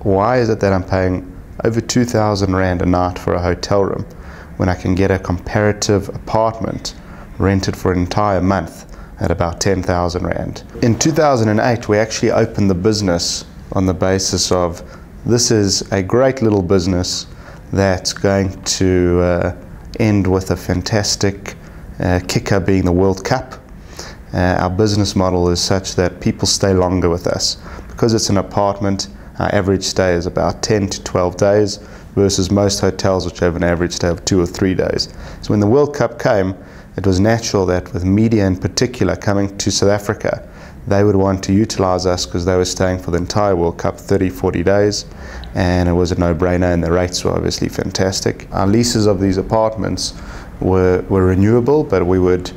why is it that I'm paying over 2,000 Rand a night for a hotel room when I can get a comparative apartment rented for an entire month at about 10,000 Rand? In 2008, we actually opened the business on the basis of this is a great little business that's going to end with a fantastic kicker being the World Cup. Our business model is such that people stay longer with us. Because it's an apartment, our average stay is about 10 to 12 days versus most hotels which have an average stay of 2 or 3 days. So when the World Cup came, it was natural that with media in particular coming to South Africa, they would want to utilize us because they were staying for the entire World Cup 30, 40 days, and it was a no-brainer, and the rates were obviously fantastic. Our leases of these apartments were renewable, but we would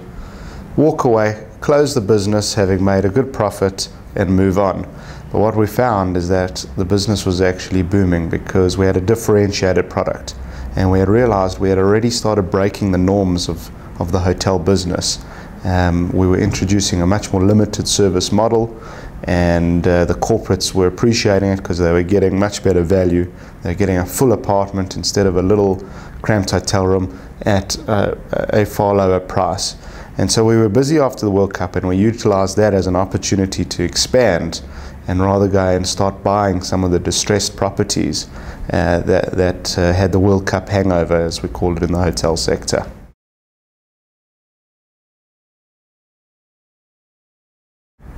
walk away, close the business having made a good profit and move on. But what we found is that the business was actually booming because we had a differentiated product, and we had realized we had already started breaking the norms of the hotel business. We were introducing a much more limited service model, and the corporates were appreciating it because they were getting much better value. They were getting a full apartment instead of a little cramped hotel room at a far lower price. And so we were busy after the World Cup, and we utilized that as an opportunity to expand and rather go and start buying some of the distressed properties that had the World Cup hangover, as we call it in the hotel sector.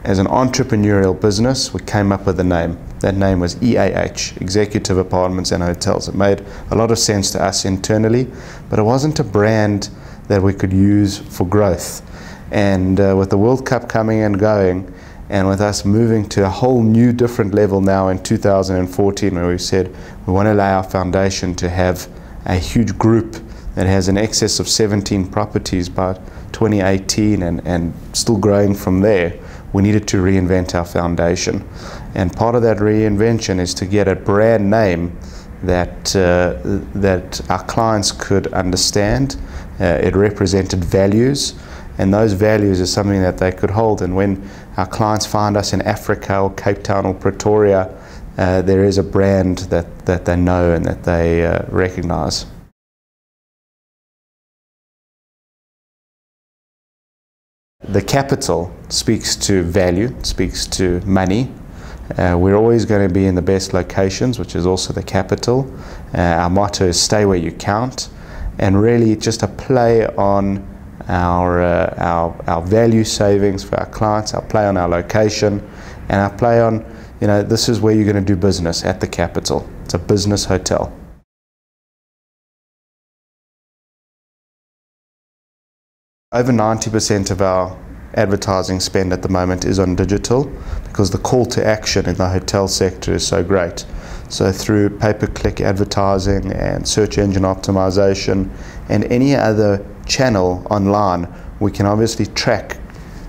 As an entrepreneurial business, we came up with a name. That name was EAH, Executive Apartments and Hotels. It made a lot of sense to us internally, but it wasn't a brand that we could use for growth. And with the World Cup coming and going, and with us moving to a whole new different level now in 2014, where we said we want to lay our foundation to have a huge group that has in excess of 17 properties by 2018 and still growing from there, we needed to reinvent our foundation. And part of that reinvention is to get a brand name that that our clients could understand. It represented values, and those values is something that they could hold. And when our clients find us in Africa or Cape Town or Pretoria, there is a brand that they know and that they recognize. The capital speaks to value, speaks to money. We're always going to be in the best locations, which is also the capital. Our motto is stay where you count, and really just a play on our value savings for our clients, our play on our location, and our play on, you know, this is where you're going to do business, at the capital. It's a business hotel. Over 90% of our advertising spend at the moment is on digital, because the call to action in the hotel sector is so great. So through pay-per-click advertising and search engine optimization and any other channel online, we can obviously track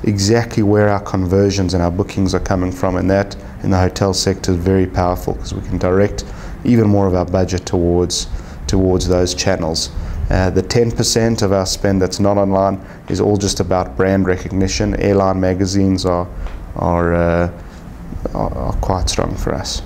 exactly where our conversions and our bookings are coming from, and that in the hotel sector is very powerful because we can direct even more of our budget towards those channels. The 10% of our spend that's not online is all just about brand recognition. Airline magazines are quite strong for us.